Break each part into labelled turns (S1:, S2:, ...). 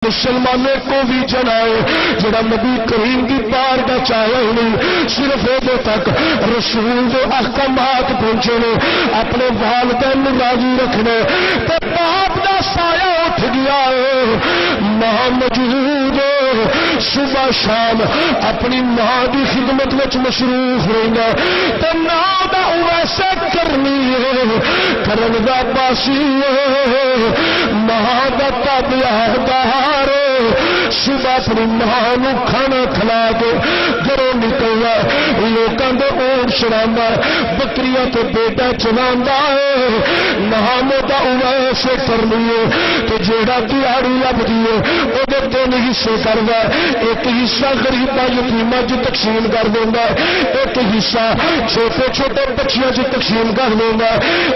S1: مسلمانوں کو بھی جنائے جڑا نبی کریم کی بار کا چاہے نہیں صرف ادو تک رسول کے احکامات پہنچے نے اپنے والدین راضی رکھنے تے باپ کا سایہ اٹھ گیا ہے ماں موجود صبح شام اپنی ماں کی خدمت وچ مصروف رہنا تے نہ دا ویسے کرنی ہے کرن دا باسی ماں دا تابعدار صبح اپنی ماں نو کھانا کھلا کے گھروں نکلنا لوگوں کے اونٹ چڑھا بکریاں تے بیٹا چلا ہے نام کا ویسے کرنی ہے تو جیڑا دیہڑی لبھی ہے وہ تین حصے کرتا ایک حصہ غریباں یتیماں چ تقسیم کر دینا ایک حصہ چھوٹے چھوٹے بچیاں چ تقسیم کر دینا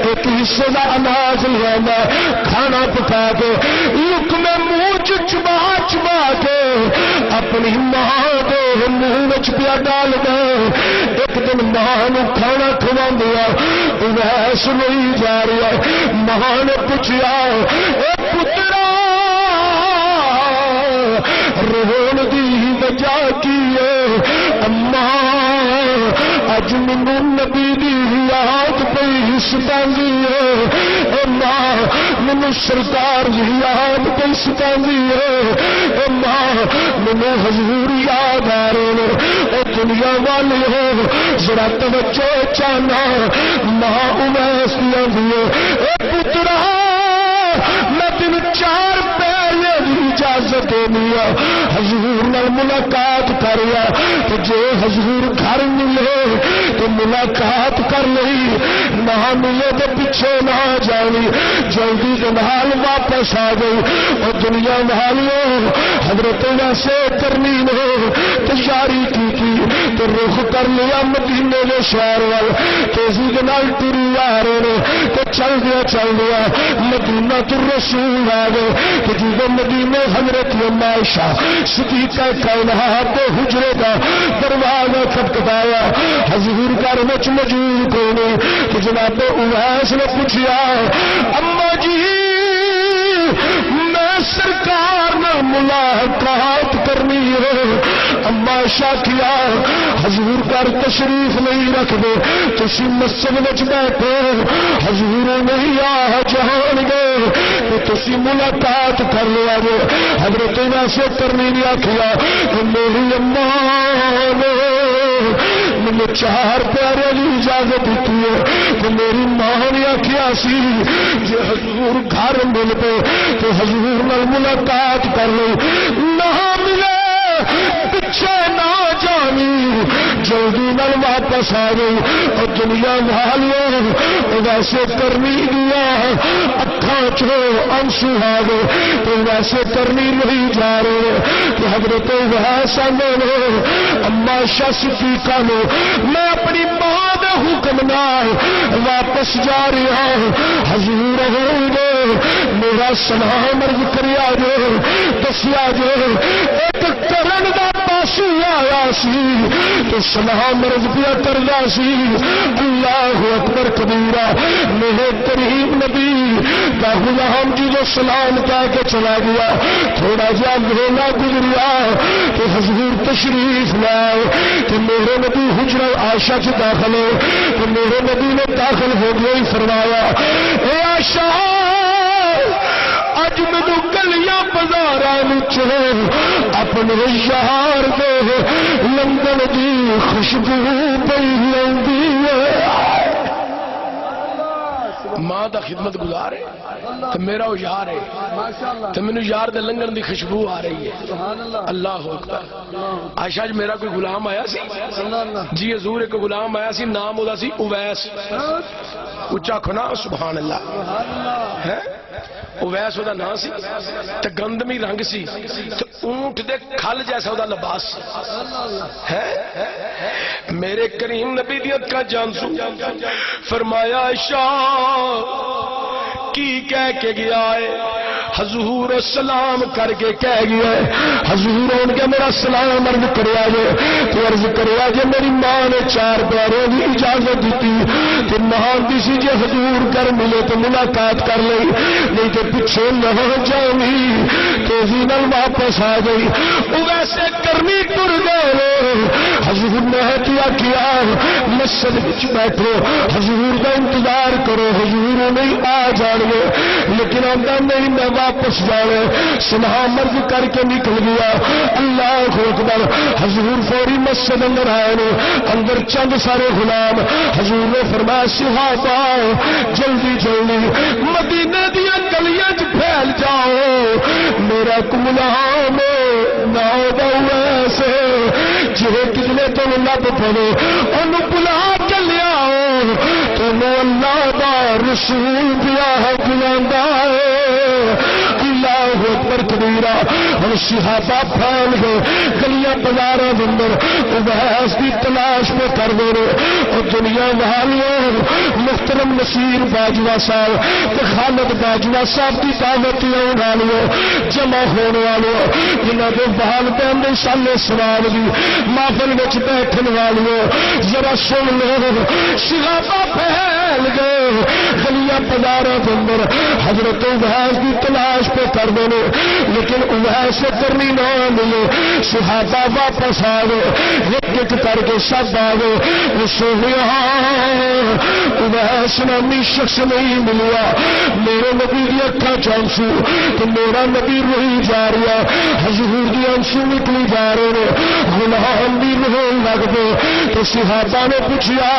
S1: ایک حصے کا اناج لیا کھانا پکا کے لقمے منہ چبا چبا کے اپنی ماں کے منہ پیا ڈال دے ایک دن ماں نو کھانا کھوا دیا ویس نہیں جا رہا ماں نے پوچھا اے پترا رون دی وجہ کی ہے اما اج مینوں نبی دی یاد پئی ستاندی ہے اے ماں مینوں سرکار دی یاد پئی ستاندی ہے اے ماں مینوں حضور یاد آ رہے اے دنیا والی ہو ذرا توجہ چاہنا ماں اویس دی آندی ہے اے پترا میں تین 4 پہلے اجازت دینی حضور نال ملاقات کریا تو جے حضور گھر ملے تو ملاقات کر لئی نہ ملے تو پیچھے نہ جانی جلدی کے نال واپس آ گئی اور دنیا والیوں حضرت ویسے کرنی نے تیاری کی تو رخ کر لیا مدینے کے شہر وال تیزی کے نال ٹری آ رہے تو چل گیا مدینہ تو رسول آ گئے تو جب مدینے حضرت عائشہ صدیقہ کائنات کے حجرے کا دروازہ کھٹکھٹایا حضور گھر وچ موجود ہوئے تو جناب اویس نے پوچھا اما جی میں سرکار نہ ملاقات کرنی ہے اما شاکیا حضور گھر تشریف نہیں رکھ دے تسی مسجد وچ بیٹھے حضور نہیں آ جان گے تو تسی ملاقات کر لیا جے حضرت ویسے کرنی نہیں آخیا میری اما نے مجھے 4 پیارے کی اجازت دیتی ہے تو میری ماں نے آخیا سی جی حضور گھر مل پے تو حضور نال ملاقات کر لو نہ ملے پیچھے نہ جانی جلدی نال واپس آ گئی اور دنیا والیوں ویسے کرنی گیا اکھاں چو انسو آ گئے تو ویسے کرنی نہیں جا رہے کہ حضرت ویس آندے اما شاہ صدیقہ نو میں اپنی ماں دے حکم نال واپس جا رہا حضور ہوں گے میرا سلام عرض کریا جے دسیا جے ایک کرن دا پاسو آیا سی تو سلام عرض پیا کرنا سی اللہ اکبر کبیرہ میرے کریم نبی دا غلام جی جو سلام کہہ کے چلا گیا تھوڑا جا گھولا گزریا تو حضور تشریف لائے کہ میرے نبی حجرہ عائشہ سے داخل ہو تو میرے نبی نے داخل ہو گیا ہی فرمایا اے عائشہ اج مینوں گلیاں بازاراں چلو اپنے یار دے لندن دی خوشبو پئی لوندی ماں دا خدمت گزار ہے تو میرا وہ یار ہے تو مینوں یار دے لنگن دی خوشبو آ رہی ہے اللہ اکبر عائشہ جی میرا کوئی غلام آیا سی جی حضور ایک غلام آیا سی نام او دا سی اویس اچا کھنا سبحان اللہ ہے اویس دا نام سی تے گندمی رنگ سی تے اونٹ دے کھل جیسا دا لباس ہے میرے کریم نبی دی اکھاں جانسو فرمایا عائشہ کی کہہ کے گیا ہے حضور سلام کر کے کہہ گیا حضور ہون کے میرا سلام عرض کریا جے تو عرض کریا جے میری ماں نے 4 پیاروں کی اجازت دیتی کہ نہان دی سی جے حضور کر ملے تو ملاقات کر لئی نہیں تو پیچھے نہ جاؤں گی تو نال واپس آ گئی وہ ویسے کرنی ٹر گئے حضور نے کیا مسجد وچ بیٹھو حضور کا انتظار کرو حضور نہیں آ جان گے لیکن آتا نہیں میں واپس جانا سلام عرض کر کے نکل گیا اللہ اکبر حضور فوری مسجد اندر آئے اندر چند سارے غلام حضور نے فرمایا صحابہ جلدی جلدی مدینے دیا گلیاں پھیل جاؤ میرا غلام نہ ایسے جی کتنے تو لب پڑے ان بلا کے لیاؤ تم اللہ دا رسول دیا بلا اللہ اکبر کبیرہ ہم صحابہ پھیل گئے گلیاں بازاروں کے اندر ویس کی تلاش میں کر دے اور دنیا والوں محترم نصیر باجوہ صاحب خالد باجوہ صاحب کی دعوت والوں جمع ہونے والوں جنہوں کے والدین نے سالے سوال دی محفل میں بیٹھنے والوں ذرا سن لو صحابہ پھیل گئے گلیاں بازاروں کے اندر حضرت اویس کی تلاش پہ کر دے لیکن اویس سے کرنی نہ ملے صحابہ واپس آ گئے ایک ایک کر کے سب آ گئے سویا اویس نامی شخص نہیں ملیا میرے نبی کی اکھا چانسو تو میرا نبی روئی جا رہا حضور کی انسو نکلی جا رہے غلام بھی رونے لگ دے تو صحابہ نے پوچھا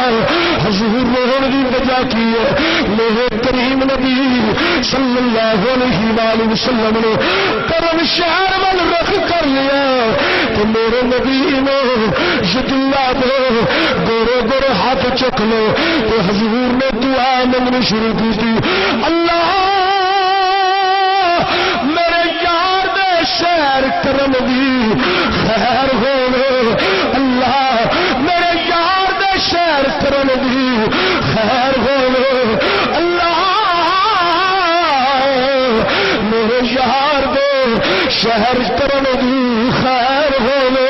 S1: حضور رونے کی وجہ کی ہے میرے کریم نبی صلی اللہ علیہ وآلہ وسلم نے کرم شہر وال رخ کر لیا تو میرے نبی نے یدلہ دے گورے گورے ہاتھ چک لو تو حضور نے دعا منگنی شروع کی تھی اللہ میرے یار دے شہر کرم دی خیر ہوئے اللہ میرے یار دے شہر کرم دی خیر ہوئے اللہ میرے یار دے شہر کرم دی خیر ہوئے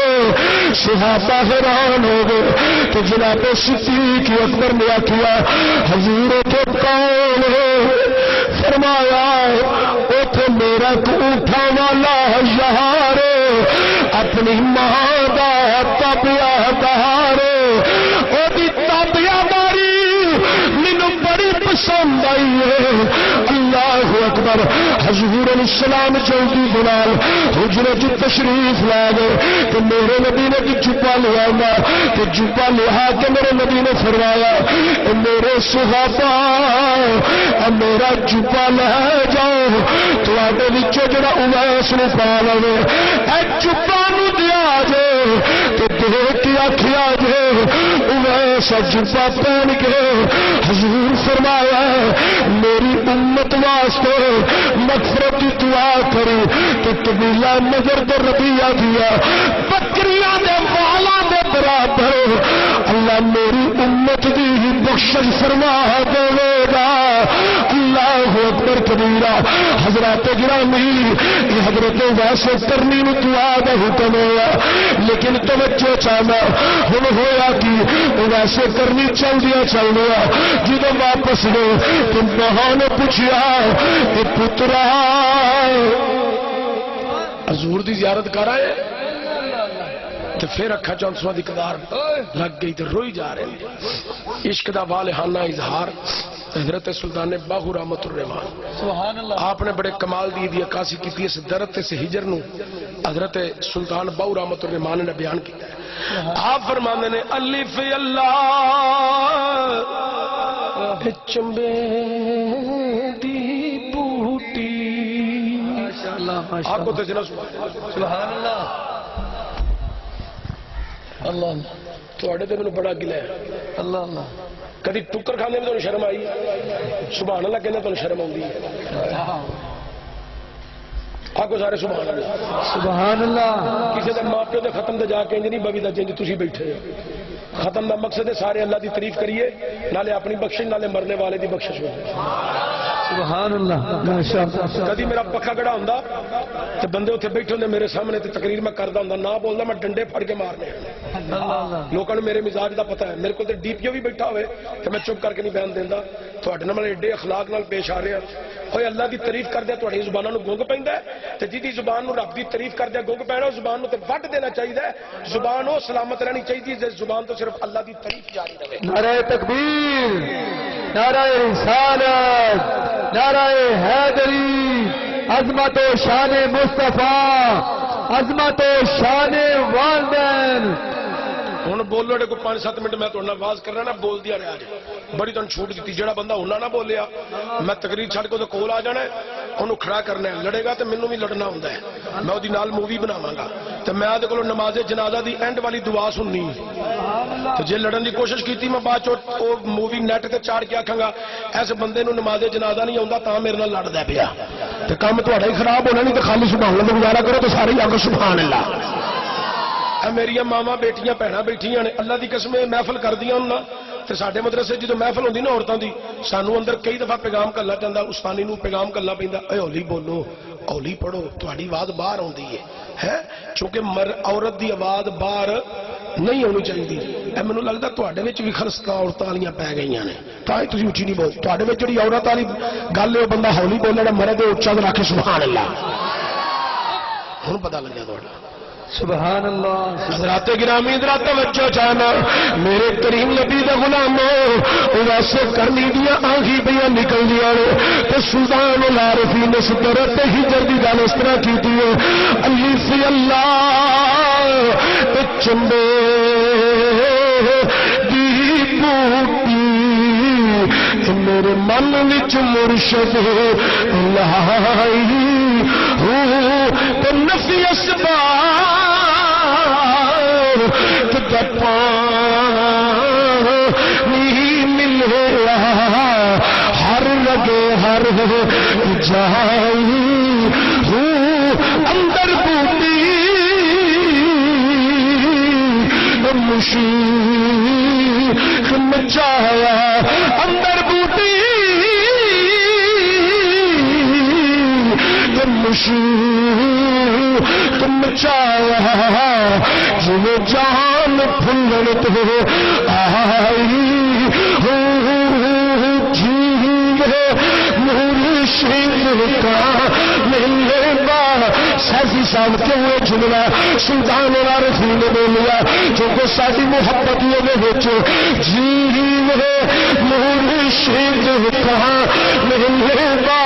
S1: صحابہ حیران ہو گئے تو جناب صدیق اکبر نے کیا حضور تو کون ہے فرمایا او تو میرا اٹھا والا یار اپنی ماں دا تابیا دار او دی تابیا داری مینوں بڑی پسند آئی ہے اللہ اکبر حضور علیہ السلام جلدی بلال حجرت تشریف لا گئے تو میرے نبی نے جبا لیا تو جبا لیا کے میرے نبی نے فرمایا میرے صحابہ میرا جبا لے جاؤ تو آگے بچوں جڑا اویس نے پا لو اے جبا نو دیا جے تو دیکھ کے آخیا جے اویس جبا پہن کے حضور فرمایا میری امت واسطے مغفرت کی دعا کرو تو قبیلہ نظر تو ربیہ دیا بکریاں دے والا دے برابر اللہ میری امت دی بخشش فرما دے گا اللہ اکبر کبیرہ حضرات گرامی یہ حضرت ویسے کرنی میں دعا دا حکم ہوا لیکن توجہ چاہنا ہم ہویا کہ ویسے کرنی چل دیا جدو واپس لو تم بہان پوچھیا کہ پترا حضور دی زیارت کر آئے تو پھر اکھا چونسواں دی قدار لگ گئی تو روئی جا رہے ہیں عشق دا والہانہ اظہار حضرت سلطان باہو رحمت الرحمان آپ نے بڑے کمال دی عکاسی کی اس درد سے ہجر نو حضرت سلطان باہو رحمت الرحمان نے بیان کیا ہے آپ فرمانے نے الف اللہ چمبے دی بوٹی آپ کو تجھنا سبحان اللہ اللہ تو اڑے تے میں بڑا گلا ہے اللہ اللہ کدی ٹکر کھانے میں تو شرم آئی سبحان اللہ کہنے تو شرم آئی آپ کو سارے سبحان اللہ سبحان اللہ کسی دن ماں پیو دے ختم دے جا کے نہیں بوی دا جنج تسی بیٹھے ختم دا مقصد ہے سارے اللہ دی تعریف کریے نالے اپنی بخشش نالے مرنے والے دی بخشش ہو
S2: سبحان اللہ ماشاءاللہ.
S3: کدی میرا پکا گڑا ہوندا تے بندے اتنے بیٹھے ہوندے میرے سامنے تے تقریر میں کردا ہوندا نہ بولدا میں ڈنڈے پھڑ کے مارنے لوکاں نوں میرے مزاج دا پتہ ہے. میرے کول تے ڈی پی او بھی بیٹھا ہوئے تے میں چپ کر کے نہیں بیان دیندا. تواڈے نال ایڈے اخلاق نال پیش آ رہے ہیں. ہوئے اللہ دی تعریف کردے تواڈی زباناں نوں گنگ پیندا ہے تے جدی زبان نوں رب دی تعریف کردے گنگ پینا زبان نوں تے وڈ دینا چاہیے. زبان او سلامت رہنی چاہیے جس زبان تو صرف اللہ دی تعریف جاری رہے.
S2: نعرہ تکبیر، نعرہ رسالت، نعرہ حیدری، عظمت و شان مصطفیٰ، عظمت و شان والدین.
S3: ہوں بولو ڈے کو 5-7 منٹ میں تھوڑا آواز کرنا نا بول دیا رہا جی بڑی تمہیں چھوٹ دیتی. جہاں بندہ ہونا نہ بولیا میں تقریر چھڑ کے کول آ جانا ہے انہوں کھڑا کرنا ہے. لڑے گا تو مینوں بھی لڑنا ہوتا ہے. میں وہ نال مووی بناواں گا تو میں آدھے کو نماز جنازہ دی اینڈ والی دعا سننی. تو جے لڑن دی کوشش کیتی میں بعد وہ مووی نیٹ تے چاڑ کے آکھاں گا ایس بندے نوں نماز جنازہ نہیں آوندا تاں میرے نال لڑدا پیا تے کام تہاڈا ہی خراب ہونا. نہیں تو خالی سبحان اللہ گزارا کرو تو سارے آگے سبحان اللہ. میری ماواں بیٹیاں بھੈਣਾਂ بیٹھیاں نے اللہ دی قسم محفل کردیاں ہوں نا تو سارے مدرسے جدو محفل ہوندی نا عورتوں دی سانو اندر کئی دفعہ پیغام کرنا چاہتا استانی نو پیغام کرنا پہنتا ہولی بولو ہولی پڑھو تہاڈی آواز باہر آتی ہے چونکہ عورت دی آواز باہر نہیں ہونی چاہیے. مینوں لگتا تواڈے وچ بھی خرستا عورتاں والیاں پی گئی نے تاں ہی تسی اچھی نہیں بول. تواڈے وچ جڑی عورت والی گل ہے وہ بندہ ہولی بولنا مرد اچا رکھے سبحان اللہ. ہن پتہ لگا تہاڈا
S2: سبحان اللہ.
S3: حضرات گرامی حضرات توجہ چاہنا میرے کریم نبی دا غلامو ویسے کرنی دیا آنکھی پہ نکل دیا تو سلطان العارفین نے صدرت ہجر دی گل اس طرح کی تھی علی سی اللہ چمبے دی بوٹی میرے من وچ مرشد لائی تو نفی اسباب پانی ملے ہر لگے ہر جائی اندر بوٹی مشیق مچایا اندر بوٹی مشیق مچایا جو جان پھلن تو آئی کا ملے گا. سیفی صاحب کیوں یہ جملہ سلطان العارفین نے بولیا کیونکہ ساری محبت یہ جی مرشد کہاں ملے گا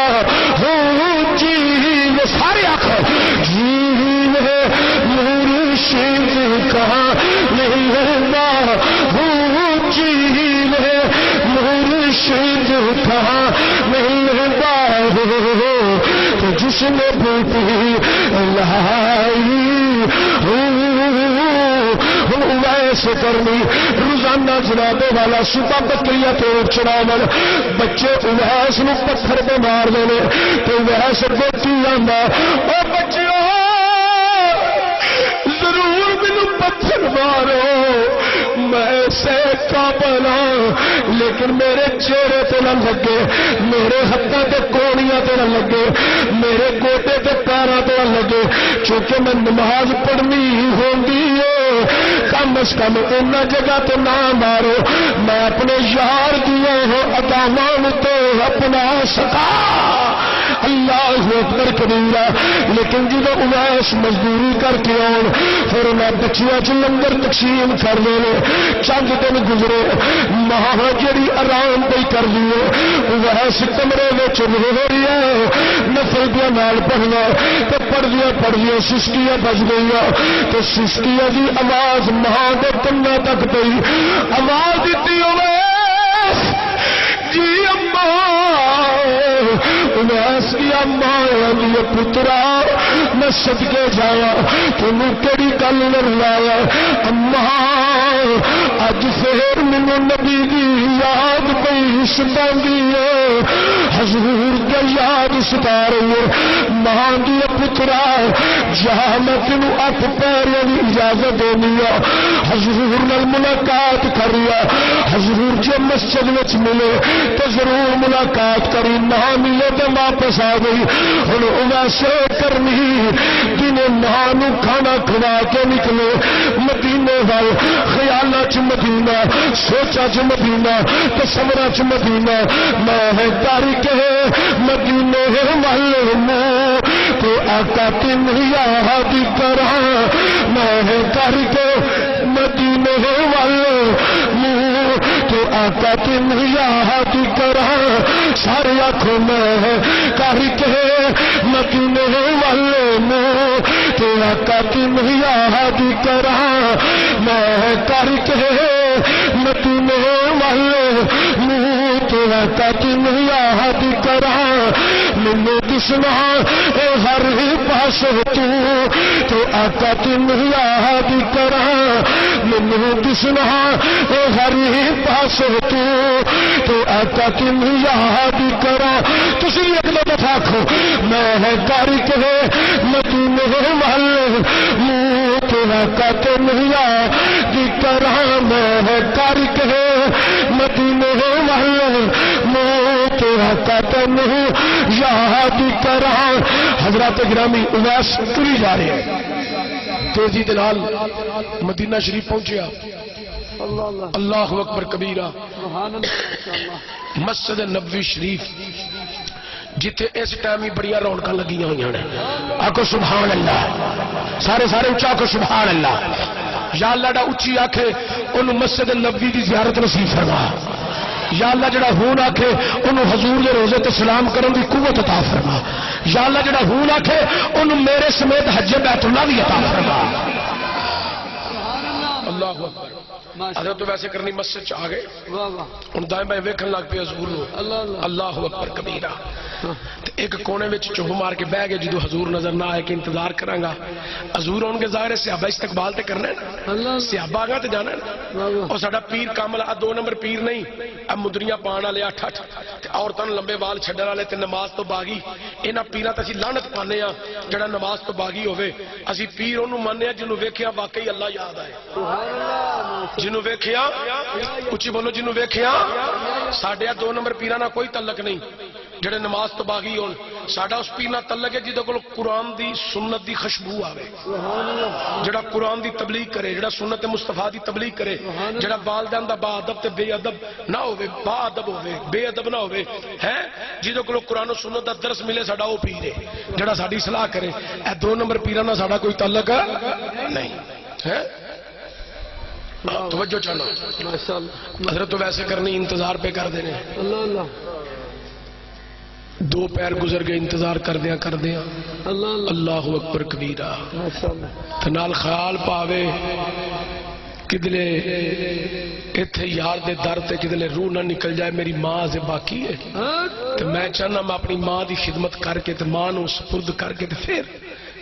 S3: جی سارے آخر جی مرشد کہاں ملے گا جی مرشد کہاں ملے گا تو جس نے بوٹی لائی ویسے کرنی روزانہ جنابے والا صبح بکریاں توڑ چڑھاو بچے ویس نو پتھر پہ مار دے تو ویس بوٹی آندا او بچیو ضرور مینو پتھر مارو میں سے کابلا لیکن میرے چہرے تے نہ لگے میرے ہاتھوں تے کونیاں تے نہ لگے میرے گوٹے تے پیراں تے نہ لگے چونکہ میں نماز پڑھنی ہوندی ہے کم از کم ان جگہ تے نہ مارو میں اپنے یار دیے ہو اداواں تے اپنا سکا اللہ اکبر کبیرہ. لیکن جب اویس مزدوری کر کے آن پھر انہیں بچیاں چ لنگر تقسیم کر دے چند دن گزرے ماں جڑی آرام پہ کر لیے اویس کمرے میں رو رہی ہے نفل دیا نال پڑھنا تو پڑھدیا سسکیاں بج گئی تو سسکیاں دی آواز ماں کے کنا تک پئی آواز دیتی اویس جی اما ماں پترا میں صدقے جایا تینوں کیڑی گل لایا اما اج پھر مینوں نبی دی
S1: یاد پئی ستاندی ہے حضور دی یاد ستا رہی ہے ماں دی پترا جا میں تینوں اٹھ پیروں دی اجازت دینی ہے حضور نال ملاقات کری حضور جے مسجد وچ ملے تو ضرور ملاقات کری نہ ملے تو واپس آ گئی ہن ویسے کرنی دن ماں نو کھانا کھوا کے نکلے مدینے وال خیالاں چ مدینہ سوچا چ مدینہ تصورا چ مدینہ میں کر کے مدینے والے منہ تو آقا تین یاد کراں میں کر کے مدینے والے منہ تو آقا تین یاد کراں سارے آنکھوں میں کر کے مدینے والے منہ تو آقا تین یاد کراں میں کر کے مدینے والے منہ تو آقا تین یاد کراں مینوں دسنا اے ہر پاس تو آقا تین یاد کراں مینوں دسنا اے ہر پاس تو آقا تین یاد کراں تسی ایک دفعہ آکھو میں کر کے مدینے والے منہ تو آقا تین یاد کراں میں کر کے مدینے والے منہ تو آقا تین یاد کراں حضرات گرامی اویس تری جا رہے ہیں تیزی دلال مدینہ شریف پہنچیا اللہ اکبر کبیرہ مسجد نبوی شریف جتھے اس ٹائم ہی بڑی رونق لگی ہوئی ہیں آکو سبحان اللہ سارے اچھا آکو سبحان اللہ یا اللہ دا اچھی آکھے انہوں مسجد نبوی دی زیارت نصیب فرما یا اللہ جڑا ہون آکھے انہوں حضور دے روزے تے سلام کرن دی قوت عطا فرما یا اللہ جڑا ہون آکھے انہوں میرے سمیت حج بیت اللہ بھی عطا فرما اللہ اکبر حضرت تو ویسے کرنی مسجد چ آ گئے ہن دائیں بائیں ویکھن لگ پے حضور نو اللہ اکبر کبیرہ ایک کونے وچ چوہ مار کے بہ گئے جدو حضور نظر نہ آئے کہ انتظار کراں گا حضور ہون کے ظاہر ہے صحابہ استقبال تے کرنا ہے نا صحابہ آگا تے جانا ہے اور ساڈا پیر کامل آ 2 نمبر پیر نہیں اب مدریاں پان والے 8 تے عورتاں لمبے وال چھڈن والے تے نماز تو باغی انہاں پیراں تے اسی لعنت پانے ہاں جڑا نماز تو باغی ہوے اسی پیر اونوں مننے ہاں جنوں ویکھیا واقعی اللہ یاد آئے سبحان اللہ جنوں ویکھیا اچھی بولو جنوں ویکھیا ساڈے 2 نمبر پیراں نال کوئی تعلق نہیں جڑے نماز تو باغی ہون ساڈا اس پیر نال تعلق ہے جدے کول قرآن دی سنت دی خوشبو آوے جڑا قرآن دی تبلیغ کرے جڑا سنت مصطفیٰ دی تبلیغ کرے جڑا والدین دا با ادب تے بے ادب نہ ہوے با ادب ہوے بے ادب نہ ہوے ہیں جدے کول قرآن و سنت دا درس ملے ساڈا او پیر ہے جڑا ساڈی اصلاح کرے اے 2 نمبر پیراں نال ساڈا کوئی تعلق نہیں ہے توجہ چاہنا حضرت تو ویسے کرنی انتظار پہ کر دینے اللہ 2 پیر گزر گئے انتظار کر دیا اللہ اکبر کبیرہ نال خیال پاوے کدلے ایتھے یار دے در تے کدلے روح نہ نکل جائے میری ماں سے باقی ہے تو میں چاہنا میں اپنی ماں دی خدمت کر کے ماں نو سپرد کر کے پھر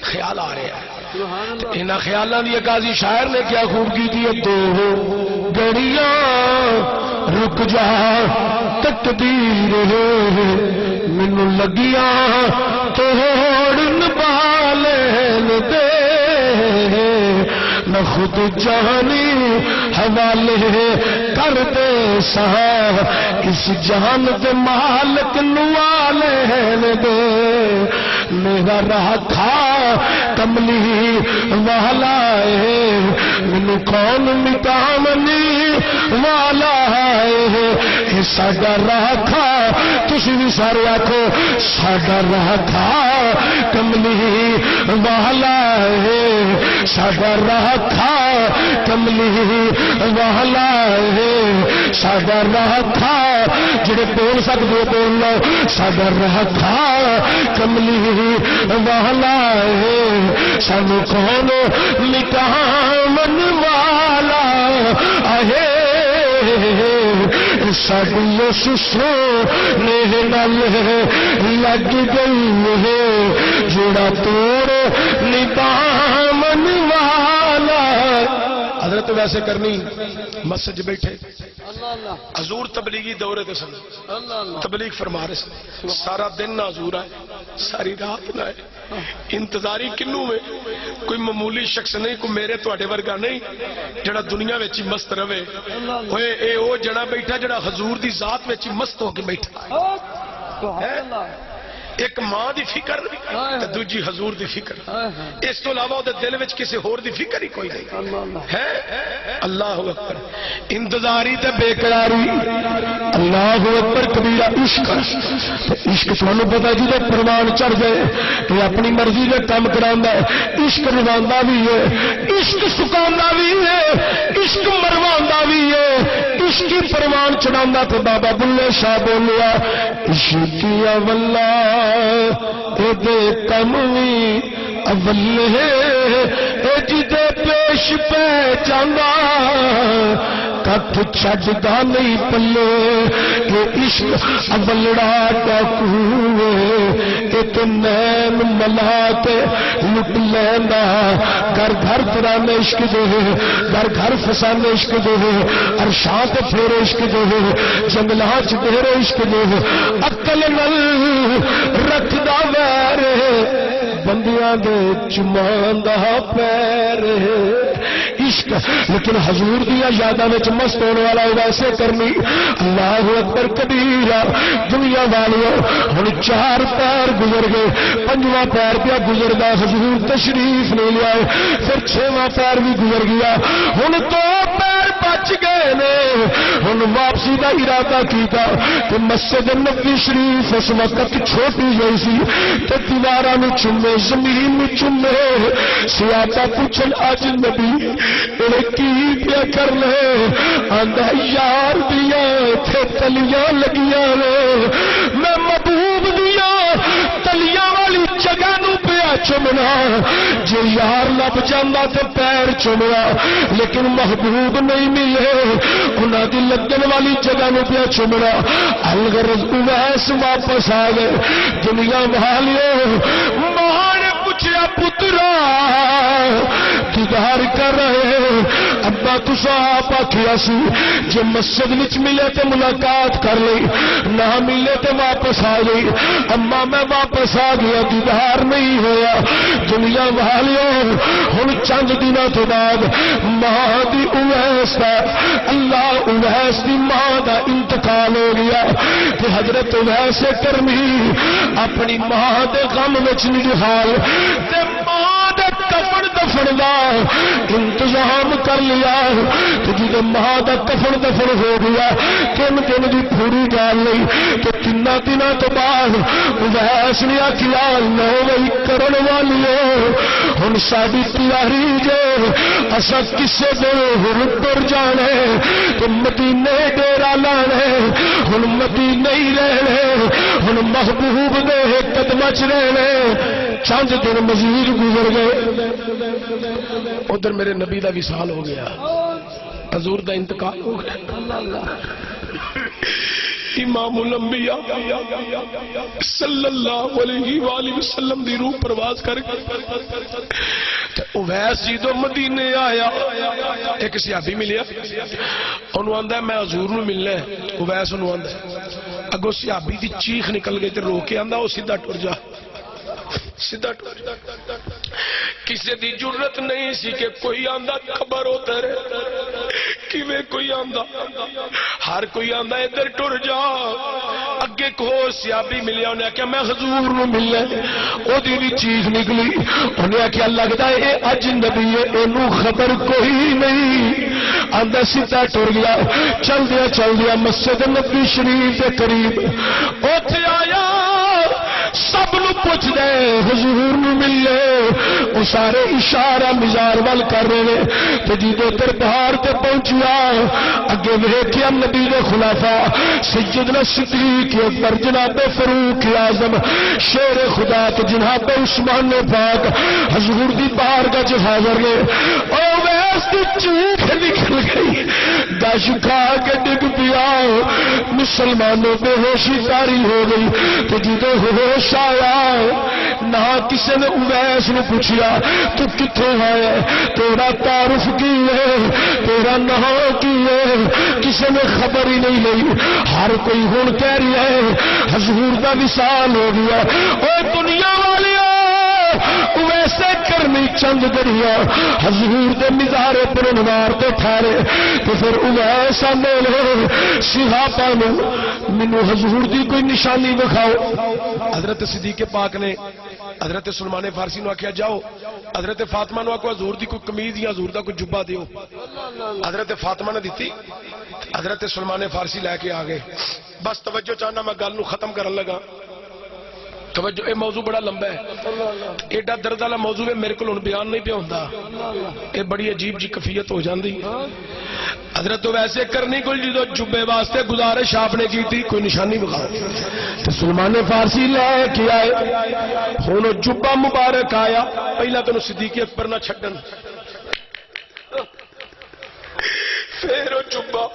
S1: خیال آ رہا ہے انہاں خیالاں دی قاضی شاعر نے کیا خوب کی تھی 2 گھڑیاں رک جا تقدیر مینوں لگیاں توڑن بالین دے نہ خود جانی حوالے کر دے سا اس جان دے مالک نوالے دے میرا راہ کھا کملی والا ہے مینوں کون مٹامنی والا ہے ساڈا راہ کھا تسی بھی سارے آکھو ساڈا راہ کھا کملی والا ہے ساڈا راہ کھا کملی والا ہے ساڈا راہ کھا جڑے بول سکدے بول لو ساڈا راہ کھا کملی والا ہے سانو کون مٹامن والا ہے ساڈی سونے نال لگ گئی ہے جڑا توڑ نبامن والا حضرت ویسے کرنی مسجد بیٹھے
S3: حضور تبلیغی دورے تے سن، تبلیغ فرما رہے سن، سارا دن نہ حضور آئے، ساری رات نہ آئے، انتظاری کنوں میں کوئی معمولی شخص نہیں، کوئی میرے تواڈے ورگا نہیں جڑا دنیا وچ مست رہے، اوئے اے او جڑا بیٹھا جڑا حضور دی ذات وچ مست ہو کے بیٹھا، ایک ماں دی فکر تے دوجی حضور دی فکر، اس تو علاوہ دے دل وچ کسی ہور دی فکر ہی کوئی نہیں ہے۔ اللہ اکبر، انتظاری تے بے قراری،
S1: اللہ اکبر کبیرہ، عشق عشق تمہیں پتا جی پروان چڑھ گئے یہ اپنی مرضی کے کام کراندا ہے، عشق رواندہ بھی ہے، عشق سکاندا بھی ہے، عشق مرواندا بھی ہے، عشق کی پروان چڑھاندا تے بابا بلے شاہ بولیا عشقیا واللہ اے دے کم وی اول ہے اے جدے پیش پہ جانا کت چھڈدا نہیں پلے، یہ عشق اولڑا ڈاکو ایک نین ملا کے لٹ لینا، گھر گھر ترانے عشق دے، گھر گھر فسانے عشق دے، عرشاں تے پھیرے عشق دے، جنگلاں چ ڈیرے عشق دے، عقل نل رکھدا ویر بندیاں دے چماندا پیر عشق، لیکن حضور دیا یاداں وچ مست ہونے والا ویسے کرنی۔ اللہ اکبر کبیرہ، دنیا والوں ہن 4 پیر گزر گئے، 5واں پیر پیا گزردا، حضور تشریف نہیں لائے، پھر 6واں پیر بھی گزر گیا، ہن 2 پیر بچ گئے نے، ہن واپسی دا ارادہ کیتا کہ مسجد نبوی شریف اس وقت چھوٹی جئی سی تے دیواراں نوں چومے، زمین نوں چومے، صحابہ پوچھن اج نبی کی پیا کر لے، آندا یار دیا تھے تلیاں لگیاں نے، میں محبوب دیا تلیاں والی جگہ نو پیا چومنا، جے یار لب جانا تے پیر چومیا، لیکن محبوب نہیں ملے، انہاں دی لگن والی جگہ نو پیا چومنا۔ الغرض اویس واپس آ گئے، دنیا والیو ماں نے پوچھا پترا دیدار کر رہے ابا تسا آپ آخیا سی جی مسجد وچ ملے تے ملاقات کر لی، نہ ملے تے واپس آ گئی، اما میں واپس آ گیا، دیدار نہیں ہویا۔ دنیا والیوں ہن چند دنوں تو بعد ماں دی اویس دا، اللہ اویس دی ماں دا انتقال ہو گیا، کہ حضرت اویس کرمی اپنی ماں دے غم وچ نڈھال تے ماں دے کفن دفن دا انتظام کر لیا، تو جب ماں دا کفن دفن ہو گیا 3 دن دی پوری گل نہیں، تو 3 دنوں تو بعد اویس نے آخیا لو وہی کرن والیو ہن ساری تیاری جے اسا کسے دن ہن ٹر جانے تو مدینے ڈیرا لانے، ہن مدینے ہی رہنے، ہن محبوب دے قدم چ رہنے۔ چند دن مزید گزر گئے، ادھر میرے نبی دا وصال ہو گیا، حضور دا انتقال ہو گیا۔ امام الانبیاء صلی اللہ علیہ وآلہ وسلم دی روح پرواز کر کے اویس جی تو مدینے آیا، ایک صحابی ملیا، انہوں آندا میں حضور نو ملنا ہے، اویس انہوں آندا اگو صحابی دی چیخ نکل گئی تے رو کے آندا او سیدھا ٹر جا، سیدھا ٹر جا۔ کسی دی جرت نہیں سی کہ کوئی آندا خبر ہوتا رہے، کیویں کوئی آندا، ہر کوئی آندا ادھر ٹر جا۔ اگے کو صحابی ملیا، انہیں آخیا میں حضور نو ملنا، او دی بھی چیخ نکلی، انہیں آخیا لگتا ہے اے اجنبی ہے، اینو خبر کوئی نہیں، آندا سیدھا ٹر گیا۔ چل دیا مسجد نبوی شریف کے قریب اوتھے آیا، سب نو پوچھ دے حضور نو ملے، وہ سارے اشارہ مزار وال کر رہے ہیں، تو جدو دربار تے پہنچیا اگے ویکھیا نبی دے خلافہ سیدنا صدیق اکبر جناب فاروق اعظم شیر خدا تے جناب عثمان پاک حضور دی بارگاہ وچ حاضر نے۔ او ویس دی چیخ نکل گئی، دش کھا کے ڈگ پیا، مسلمانوں بے ہوشی طاری ہو گئی، تو جدو ہوش آیا نہ کسی نے اویس نو پوچھیا تو کتھوں آیا تیرا تعارف کی ہے تیرا نام کی ہے کسی نے خبر ہی نہیں لئی ہر کوئی ہن کہہ رہا ہے حضور دا وصال ہو گیا اے دنیا والیو ویسے کرنی چند دریا حضور دے مزارے پر انوار تے ٹھہرے تو پھر ویسا میلے صحابہ نے مینوں حضور دی کوئی نشانی دکھاؤ
S3: حضرت صدیق پاک نے حضرت سلمان فارسی نو آخیا جاؤ حضرت فاطمہ نو آخو حضور دی کوئی قمیض یا حضور دا کوئی جبہ دیو حضرت فاطمہ نے دیتی حضرت سلمان فارسی لے کے آ گئے بس توجہ چاہنا میں گل نو ختم کرن لگا توجہ اے موضوع بڑا لمبا ہے ایڈا درد والا موضوع ہے میرے کو بیان نہیں پہ ہوندا اے بڑی عجیب جی کفیت ہو جاندی حضرت تو ویسے کرنی کوئی جدو جبے واسطے گزارش آپ نے کی تھی کوئی نشانی بخاؤ
S1: تو سلمان فارسی لے کے آئے
S3: ہن جبہ مبارک آیا پہلا تو صدیق اکبر نہ چھڈن پھر جبا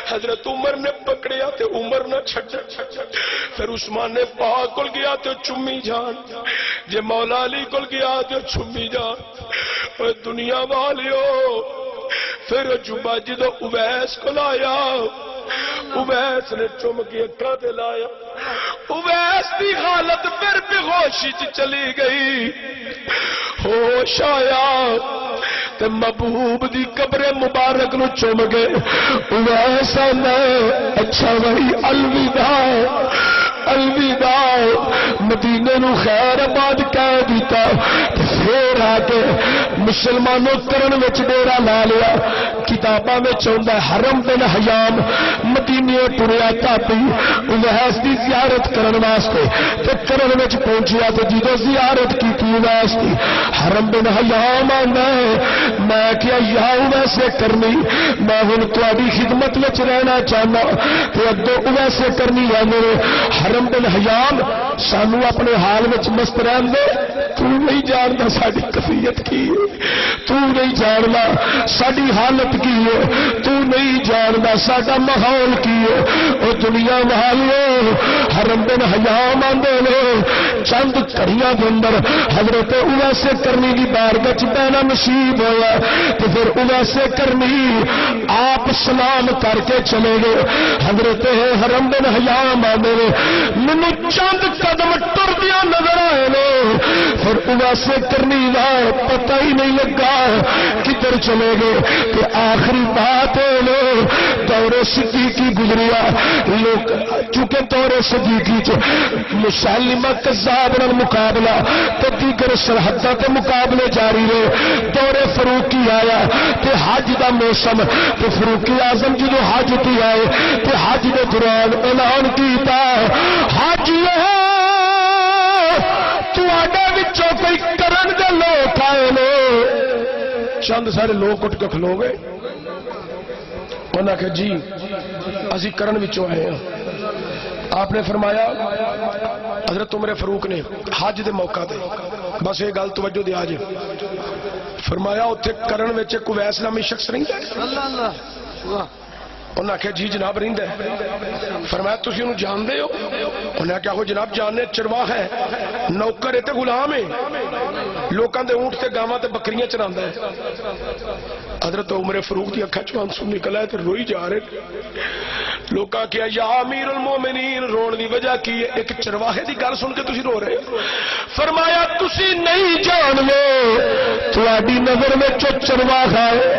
S3: حضرت عمر نے پکڑیا تے عمر نہ چھڈ پھر عثمان نے پاک کول گیا تے چمی جان جے مولا علی کول گیا تے چمی جان اے دنیا والیو پھر جبا جدو اویس کول آیا اویس نے چم کے اکھاں تے لایا اویس دی حالت پھر بے ہوشی چ چلی گئی ہوش آیا تے محبوب دی قبر مبارک نو چوم گئے ویسا میں اچھا بھائی الوداع الوداع مدینے نو خیر آباد کہہ دیتا پھر آ کے مسلمانوں کرن وچ ڈیرا لا لیا کتاباں وچ ہوندا حرم بن حیام مدینے ٹریا تاپی ویس دی زیارت کرن واسطے تے کرن وچ پہنچیا تے جدو زیارت کی ویس دی حرم بن حیام آندا میں کیا یا ویسے کرنی میں ہن تہاڈی خدمت وچ رہنا چاہنا تے اگوں ویسے کرنی ہے میرے حرم بن حیام سانو اپنے حال وچ مست رہن دے تو نہیں جاندا ساڈی کفیت کی ہے تو نہیں جاندا ساڈی حالت کی ہے تو نہیں جاندا ساڈا ماحول کی ہے او دنیا والیو حرم بن حیام آندے نے چند گھڑیاں دے اندر حضرت ویسے کرنی دی بارگاہ وچ بیٹھنا نصیب ہویا تو پھر ویسے کرنی آپ سلام کر کے چلے گئے حضرت حرم بن حیام آندے نے مینوں چند قدم ٹردیاں نظر آئے نے پھر ویسے کرنی دا پتہ ہی نہیں لگا کدھر چلے گئے کہ آخری بات ہے دور صدیقی گزریا لوگ چونکہ دور صدیقی چ مسلمہ کذاب نال مقابلہ تے دیگر سرحداں تے مقابلے جاری رہے دور فاروقی آیا تے حج دا موسم تے فاروق اعظم جدو حج تے آئے تے حج دے دوران اعلان کیتا حج کوئی کرن دے لوگ آئے نے چند سارے لوگ اٹھ کے کھلو گئے انہوں نے کہا جی اسی کرن وچوں آئے ہیں آپ نے فرمایا حضرت عمر فاروق نے حج دے موقع دے بس یہ گل توجہ دے آج فرمایا اتنے کرن وچ کوئی ویس نامی شخص نہیں ہے انہوں نے آخیا جی جناب رہندا ہے فرمایا تسی انہوں جان دے ہو انہوں نے کہا ہو جناب جاننے چرواہ ہے نوکر ہے تے غلام ہے لوکاں دے اونٹ تے گاواں تے بکریاں چراندا ہے حضرت عمر فاروق دی اکھاں چوں آنسو نکل آئے تے روئی جا رہے لوکاں کہا یا امیر المومنین رون دی وجہ کی ہے ایک چرواہے دی گل سن کے تسی رو رہے فرمایا تسی نہیں جان لے تہاڈی نظر وچ چرواہا ہے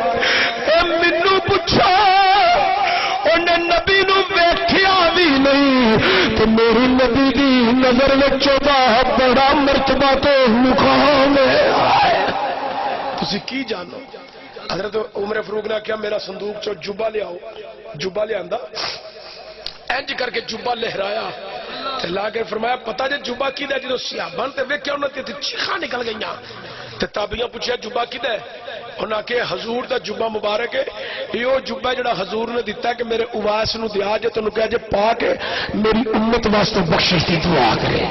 S3: اے مینوں پوچھا انہیں نبی نو ویکھیا بھی نہیں تو میری نبی دی نظر وچوں دا بڑا مرتبہ تو مقام ہے تسی کی جانو حضرت عمر فاروق نے کہا میرا صندوق چو جبہ لے آؤ جبہ لے آندا انج کر کے جبہ لہرایا لا کے فرمایا پتہ جے جبہ کی دے جدو صحابہ تے ویکھیا انہاں تے چیخاں نکل گئیاں تے تابعیاں پوچھیا جبہ کی دے انہاں کہ حضور دا جبہ مبارک ہے یہ جبہ جڑا حضور نے دیتا ہے کہ میرے اویس نو دیا جے تینوں کہا جے پا کے میری امت واسطے بخشش دی دعا کرے